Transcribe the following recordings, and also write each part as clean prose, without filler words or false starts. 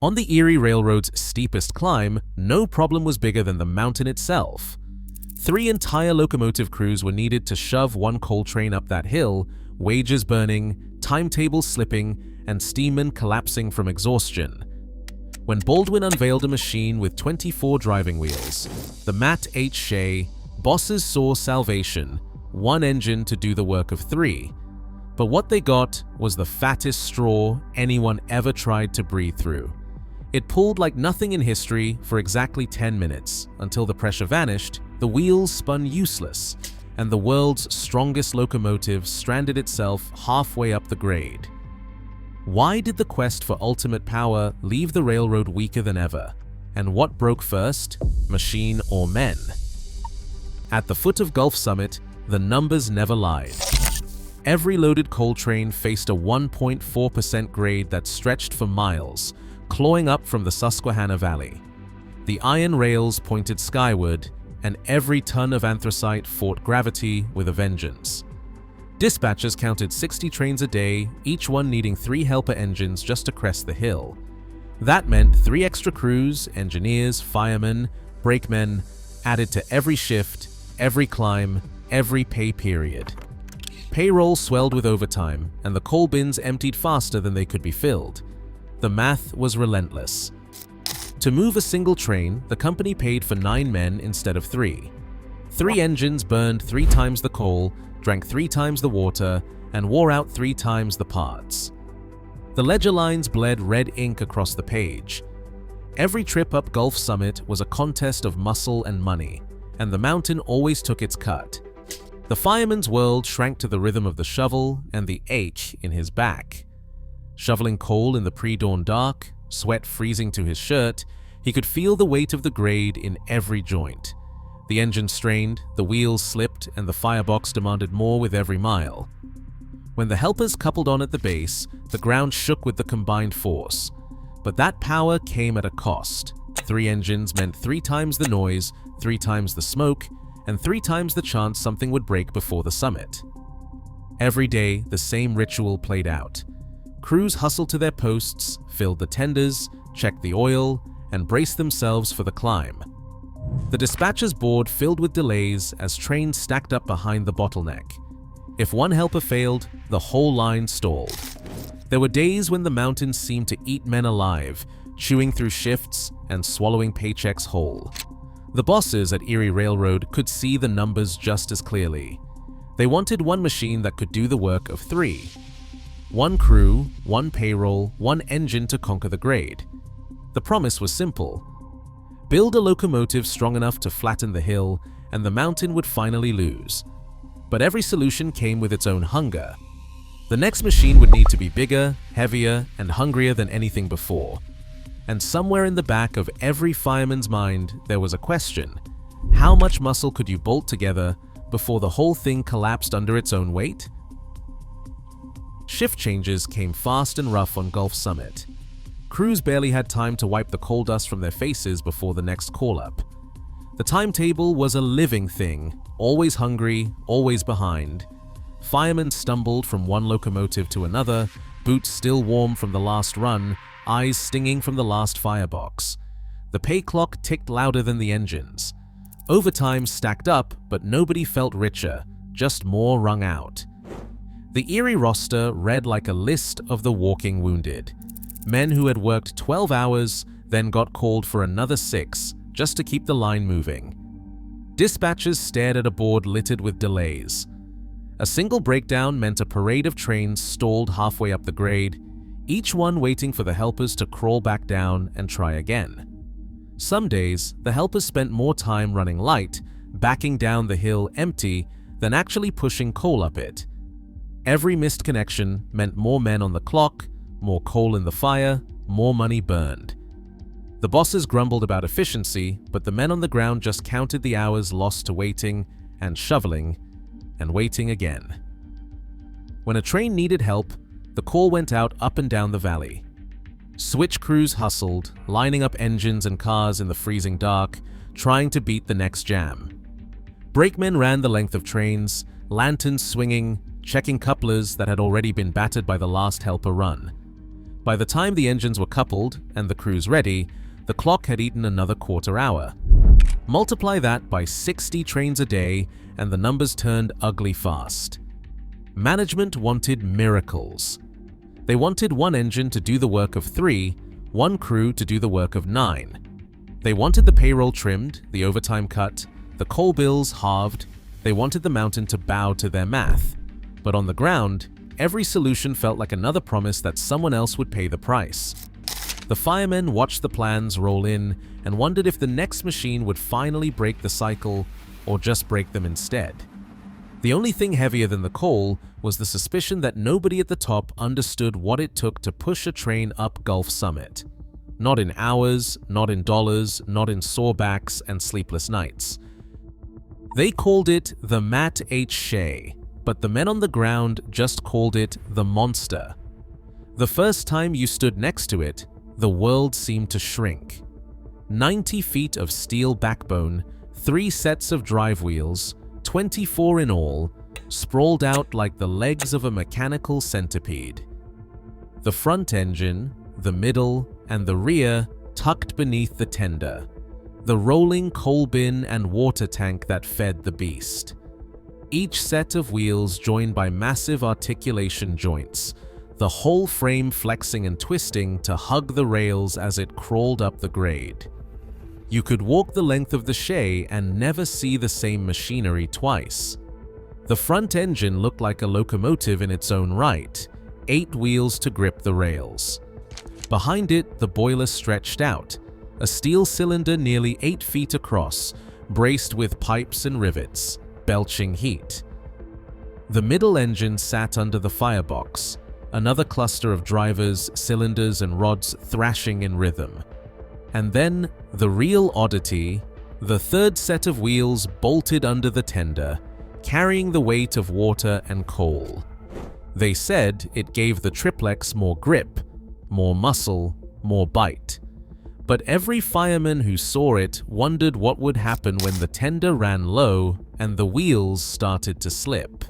On the Erie Railroad's steepest climb, no problem was bigger than the mountain itself. 3 entire locomotive crews were needed to shove one coal train up that hill, wages burning, timetables slipping, and steammen collapsing from exhaustion. When Baldwin unveiled a machine with 24 driving wheels, the Matt H. Shay, bosses saw salvation, one engine to do the work of 3. But what they got was the fattest straw anyone ever tried to breathe through. It pulled like nothing in history for exactly 10 minutes, until the pressure vanished, the wheels spun useless, and the world's strongest locomotive stranded itself halfway up the grade. Why did the quest for ultimate power leave the railroad weaker than ever? And what broke first, machine or men? At the foot of Gulf Summit, the numbers never lied. Every loaded coal train faced a 1.4% grade that stretched for miles, clawing up from the Susquehanna Valley. The iron rails pointed skyward, and every ton of anthracite fought gravity with a vengeance. Dispatchers counted 60 trains a day, each one needing 3 helper engines just to crest the hill. That meant 3 extra crews, engineers, firemen, brakemen, added to every shift, every climb, every pay period. Payroll swelled with overtime, and the coal bins emptied faster than they could be filled. The math was relentless. To move a single train, the company paid for 9 men instead of 3. 3 engines burned 3 times the coal, drank 3 times the water, and wore out 3 times the parts. The ledger lines bled red ink across the page. Every trip up Gulf Summit was a contest of muscle and money, and the mountain always took its cut. The fireman's world shrank to the rhythm of the shovel and the ache in his back. Shoveling coal in the pre-dawn dark, sweat freezing to his shirt, he could feel the weight of the grade in every joint. The engine strained, the wheels slipped, and the firebox demanded more with every mile. When the helpers coupled on at the base, the ground shook with the combined force. But that power came at a cost. 3 engines meant 3 times the noise, 3 times the smoke, and 3 times the chance something would break before the summit. Every day, the same ritual played out. Crews hustled to their posts, filled the tenders, checked the oil, and braced themselves for the climb. The dispatcher's board filled with delays as trains stacked up behind the bottleneck. If one helper failed, the whole line stalled. There were days when the mountains seemed to eat men alive, chewing through shifts and swallowing paychecks whole. The bosses at Erie Railroad could see the numbers just as clearly. They wanted one machine that could do the work of 3. 1 crew, 1 payroll, 1 engine to conquer the grade. The promise was simple. Build a locomotive strong enough to flatten the hill, and the mountain would finally lose. But every solution came with its own hunger. The next machine would need to be bigger, heavier, and hungrier than anything before. And somewhere in the back of every fireman's mind, there was a question. How much muscle could you bolt together before the whole thing collapsed under its own weight? Shift changes came fast and rough on Gulf Summit. Crews barely had time to wipe the coal dust from their faces before the next call-up. The timetable was a living thing, always hungry, always behind. Firemen stumbled from one locomotive to another, boots still warm from the last run, eyes stinging from the last firebox. The pay clock ticked louder than the engines. Overtime stacked up, but nobody felt richer, just more wrung out. The Erie roster read like a list of the walking wounded. Men who had worked 12 hours, then got called for another 6, just to keep the line moving. Dispatchers stared at a board littered with delays. A single breakdown meant a parade of trains stalled halfway up the grade, each one waiting for the helpers to crawl back down and try again. Some days, the helpers spent more time running light, backing down the hill empty, than actually pushing coal up it. Every missed connection meant more men on the clock, more coal in the fire, more money burned. The bosses grumbled about efficiency, but the men on the ground just counted the hours lost to waiting and shoveling and waiting again. When a train needed help, the call went out up and down the valley. Switch crews hustled, lining up engines and cars in the freezing dark, trying to beat the next jam. Brakemen ran the length of trains, lanterns swinging, checking couplers that had already been battered by the last helper run. By the time the engines were coupled and the crews ready, the clock had eaten another quarter hour. Multiply that by 60 trains a day and the numbers turned ugly fast. Management wanted miracles. They wanted one engine to do the work of 3, one crew to do the work of 9. They wanted the payroll trimmed, the overtime cut, the coal bills halved. They wanted the mountain to bow to their math. But on the ground, every solution felt like another promise that someone else would pay the price. The firemen watched the plans roll in and wondered if the next machine would finally break the cycle or just break them instead. The only thing heavier than the coal was the suspicion that nobody at the top understood what it took to push a train up Gulf Summit. Not in hours, not in dollars, not in sore backs and sleepless nights. They called it the Matt H. Shay, but the men on the ground just called it the monster. The first time you stood next to it, the world seemed to shrink. 90 feet of steel backbone, 3 sets of drive wheels, 24 in all, sprawled out like the legs of a mechanical centipede. The front engine, the middle, and the rear tucked beneath the tender, the rolling coal bin and water tank that fed the beast. Each set of wheels joined by massive articulation joints, the whole frame flexing and twisting to hug the rails as it crawled up the grade. You could walk the length of the Shay and never see the same machinery twice. The front engine looked like a locomotive in its own right, 8 wheels to grip the rails. Behind it, the boiler stretched out, a steel cylinder nearly 8 feet across, braced with pipes and rivets, belching heat. The middle engine sat under the firebox, another cluster of drivers, cylinders, and rods thrashing in rhythm. And then, the real oddity, the third set of wheels bolted under the tender, carrying the weight of water and coal. They said it gave the triplex more grip, more muscle, more bite. But every fireman who saw it wondered what would happen when the tender ran low and the wheels started to slip.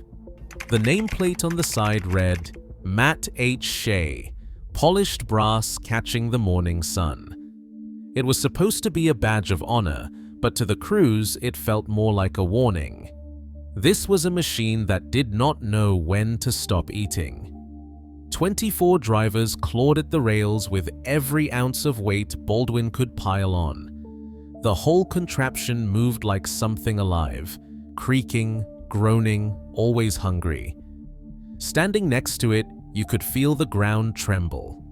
The nameplate on the side read, Matt H. Shay, polished brass catching the morning sun. It was supposed to be a badge of honor, but to the crews it felt more like a warning. This was a machine that did not know when to stop eating. 24 drivers clawed at the rails with every ounce of weight Baldwin could pile on. The whole contraption moved like something alive, creaking, groaning, always hungry. Standing next to it, you could feel the ground tremble.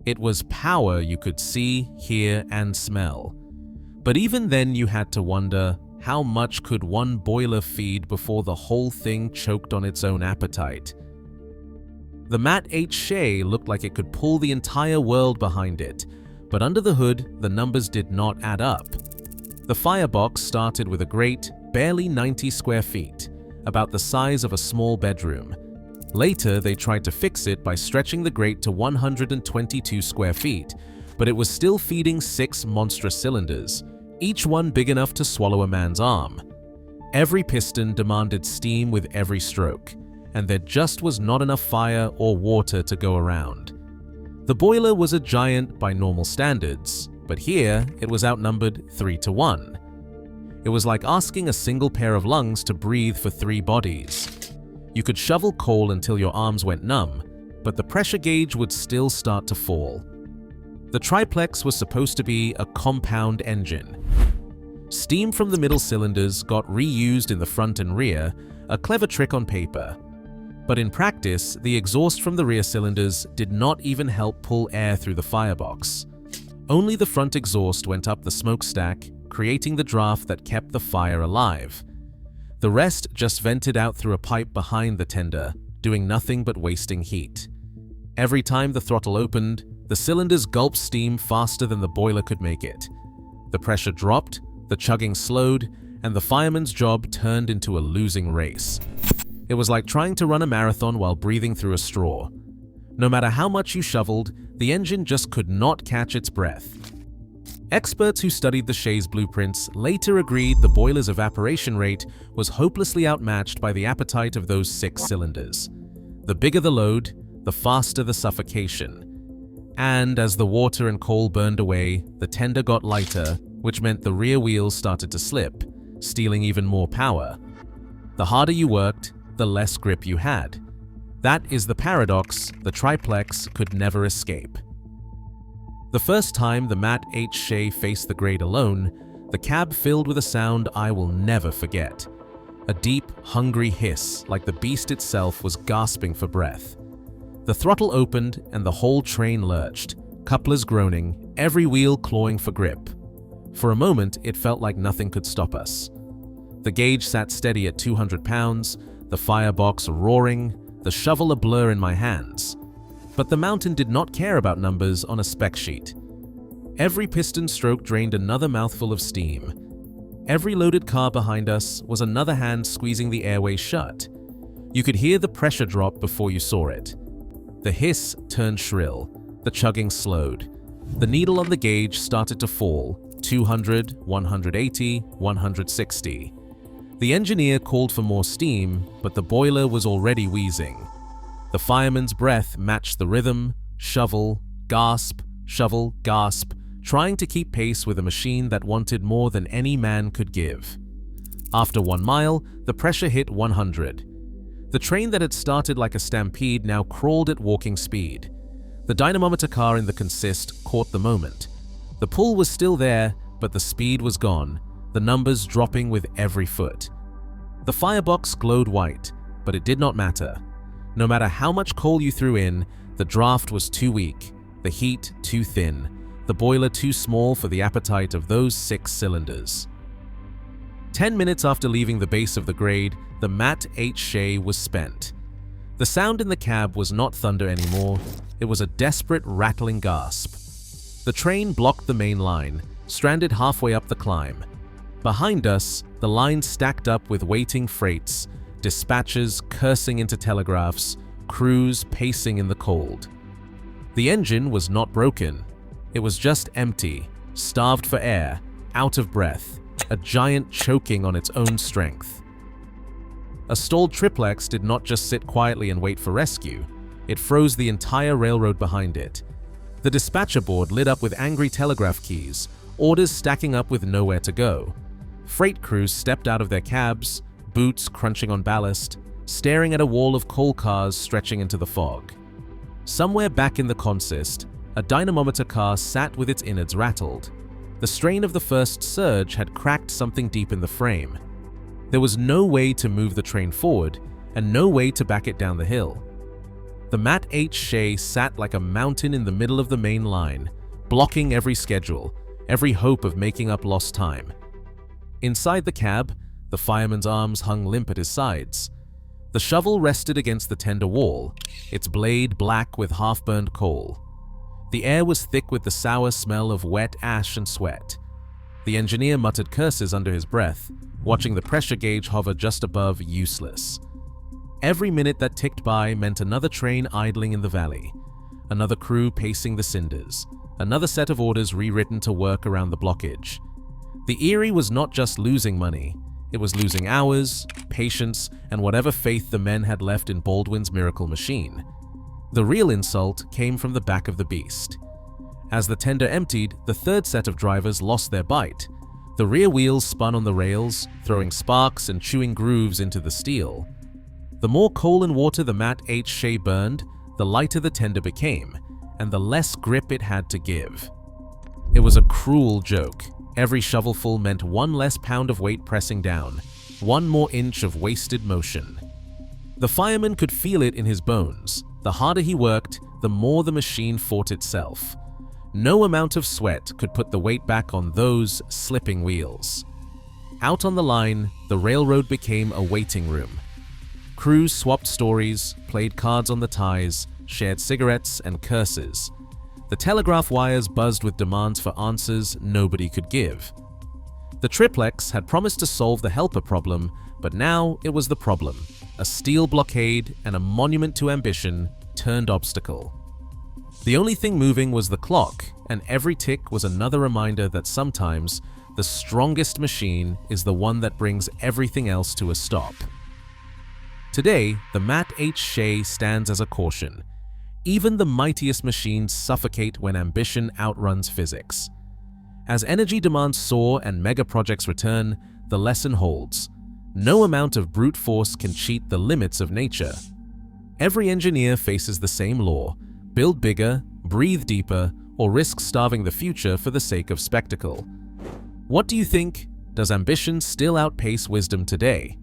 It was power you could see, hear, and smell. But even then you had to wonder, how much could one boiler feed before the whole thing choked on its own appetite? The Matt H. Shay looked like it could pull the entire world behind it, but under the hood, the numbers did not add up. The firebox started with a grate, barely 90 square feet, about the size of a small bedroom. Later, they tried to fix it by stretching the grate to 122 square feet, but it was still feeding 6 monstrous cylinders, each one big enough to swallow a man's arm. Every piston demanded steam with every stroke, and there just was not enough fire or water to go around. The boiler was a giant by normal standards, but here it was outnumbered 3-1. It was like asking a single pair of lungs to breathe for 3 bodies. You could shovel coal until your arms went numb, but the pressure gauge would still start to fall. The triplex was supposed to be a compound engine. Steam from the middle cylinders got reused in the front and rear, a clever trick on paper. But in practice, the exhaust from the rear cylinders did not even help pull air through the firebox. Only the front exhaust went up the smokestack, creating the draft that kept the fire alive. The rest just vented out through a pipe behind the tender, doing nothing but wasting heat. Every time the throttle opened, the cylinders gulped steam faster than the boiler could make it. The pressure dropped, the chugging slowed, and the fireman's job turned into a losing race. It was like trying to run a marathon while breathing through a straw. No matter how much you shoveled, the engine just could not catch its breath. Experts who studied the Shay's blueprints later agreed the boiler's evaporation rate was hopelessly outmatched by the appetite of those 6 cylinders. The bigger the load, the faster the suffocation. And as the water and coal burned away, the tender got lighter, which meant the rear wheels started to slip, stealing even more power. The harder you worked, the less grip you had. That is the paradox the Triplex could never escape. The first time the Matt H. Shay faced the grade alone, the cab filled with a sound I will never forget. A deep, hungry hiss, like the beast itself was gasping for breath. The throttle opened and the whole train lurched, couplers groaning, every wheel clawing for grip. For a moment, it felt like nothing could stop us. The gauge sat steady at 200 pounds, the firebox roaring, the shovel a blur in my hands. But the mountain did not care about numbers on a spec sheet. Every piston stroke drained another mouthful of steam. Every loaded car behind us was another hand squeezing the airway shut. You could hear the pressure drop before you saw it. The hiss turned shrill, the chugging slowed. The needle on the gauge started to fall, 200, 180, 160. The engineer called for more steam, but the boiler was already wheezing. The fireman's breath matched the rhythm, shovel, gasp, trying to keep pace with a machine that wanted more than any man could give. After 1 mile, the pressure hit 100. The train that had started like a stampede now crawled at walking speed. The dynamometer car in the consist caught the moment. The pull was still there, but the speed was gone, the numbers dropping with every foot. The firebox glowed white, but it did not matter. No matter how much coal you threw in, the draft was too weak, the heat too thin, the boiler too small for the appetite of those 6 cylinders. 10 minutes after leaving the base of the grade, the Matt H. Shay was spent. The sound in the cab was not thunder anymore, it was a desperate rattling gasp. The train blocked the main line, stranded halfway up the climb. Behind us, the line stacked up with waiting freights, dispatchers cursing into telegraphs, crews pacing in the cold. The engine was not broken. It was just empty, starved for air, out of breath, a giant choking on its own strength. A stalled triplex did not just sit quietly and wait for rescue. It froze the entire railroad behind it. The dispatcher board lit up with angry telegraph keys, orders stacking up with nowhere to go. Freight crews stepped out of their cabs, boots crunching on ballast, staring at a wall of coal cars stretching into the fog. Somewhere back in the consist, a dynamometer car sat with its innards rattled. The strain of the first surge had cracked something deep in the frame. There was no way to move the train forward, and no way to back it down the hill. The Matt H. Shay sat like a mountain in the middle of the main line, blocking every schedule, every hope of making up lost time. Inside the cab, the fireman's arms hung limp at his sides. The shovel rested against the tender wall, its blade black with half-burned coal. The air was thick with the sour smell of wet ash and sweat. The engineer muttered curses under his breath, watching the pressure gauge hover just above useless. Every minute that ticked by meant another train idling in the valley, another crew pacing the cinders, another set of orders rewritten to work around the blockage. The Erie was not just losing money, it was losing hours, patience, and whatever faith the men had left in Baldwin's miracle machine. The real insult came from the back of the beast. As the tender emptied, the third set of drivers lost their bite. The rear wheels spun on the rails, throwing sparks and chewing grooves into the steel. The more coal and water the Matt H. Shay burned, the lighter the tender became, and the less grip it had to give. It was a cruel joke. Every shovelful meant 1 less pound of weight pressing down, 1 more inch of wasted motion. The fireman could feel it in his bones. The harder he worked, the more the machine fought itself. No amount of sweat could put the weight back on those slipping wheels. Out on the line, the railroad became a waiting room. Crews swapped stories, played cards on the ties, shared cigarettes and curses. The telegraph wires buzzed with demands for answers nobody could give. The triplex had promised to solve the helper problem, but now it was the problem. A steel blockade and a monument to ambition turned obstacle. The only thing moving was the clock, and every tick was another reminder that sometimes the strongest machine is the one that brings everything else to a stop. Today, the Matt H. Shay stands as a caution. Even the mightiest machines suffocate when ambition outruns physics. As energy demands soar and mega projects return, the lesson holds. No amount of brute force can cheat the limits of nature. Every engineer faces the same law: build bigger, breathe deeper, or risk starving the future for the sake of spectacle. What do you think? Does ambition still outpace wisdom today?